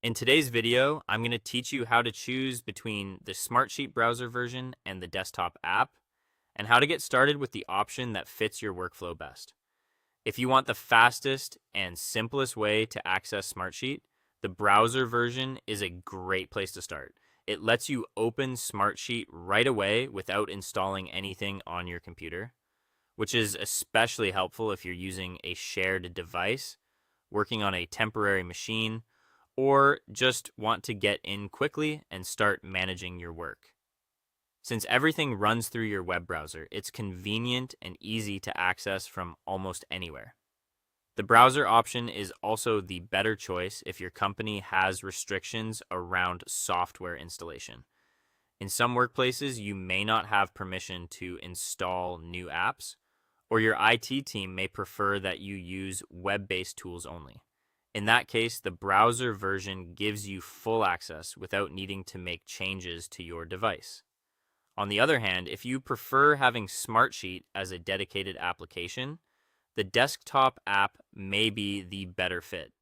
In today's video, I'm going to teach you how to choose between the Smartsheet browser version and the desktop app, and how to get started with the option that fits your workflow best. If you want the fastest and simplest way to access Smartsheet, the browser version is a great place to start. It lets you open Smartsheet right away without installing anything on your computer, which is especially helpful if you're using a shared device, working on a temporary machine, or just want to get in quickly and start managing your work. Since everything runs through your web browser, it's convenient and easy to access from almost anywhere. The browser option is also the better choice if your company has restrictions around software installation. In some workplaces, you may not have permission to install new apps, or your IT team may prefer that you use web-based tools only. In that case, the browser version gives you full access without needing to make changes to your device. On the other hand, if you prefer having Smartsheet as a dedicated application, the desktop app may be the better fit.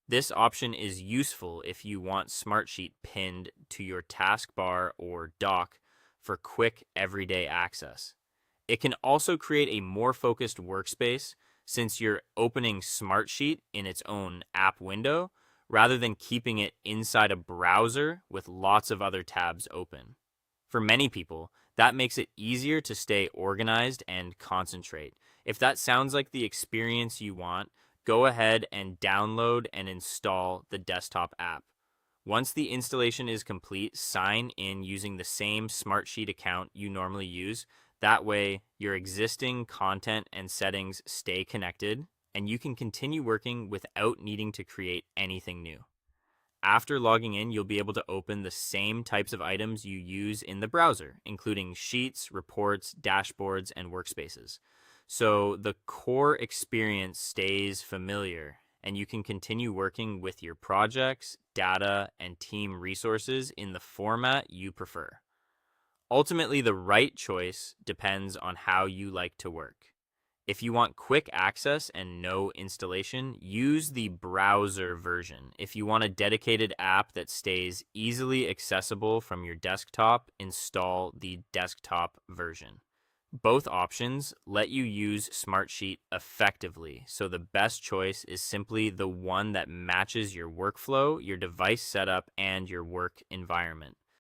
This option is useful if you want Smartsheet pinned to your taskbar or dock for quick everyday access. It can also create a more focused workspace since you're opening Smartsheet in its own app window rather than keeping it inside a browser with lots of other tabs open. For many people, that makes it easier to stay organized and concentrate. If that sounds like the experience you want, go ahead and download and install the desktop app. Once the installation is complete, sign in using the same Smartsheet account you normally use. That way, your existing content and settings stay connected, and you can continue working without needing to create anything new. After logging in, you'll be able to open the same types of items you use in the browser, including sheets, reports, dashboards, and workspaces. So the core experience stays familiar, and you can continue working with your projects, data, and team resources in the format you prefer. Ultimately, the right choice depends on how you like to work. If you want quick access and no installation, use the browser version. If you want a dedicated app that stays easily accessible from your desktop, install the desktop version. Both options let you use Smartsheet effectively, so the best choice is simply the one that matches your workflow, your device setup, and your work environment.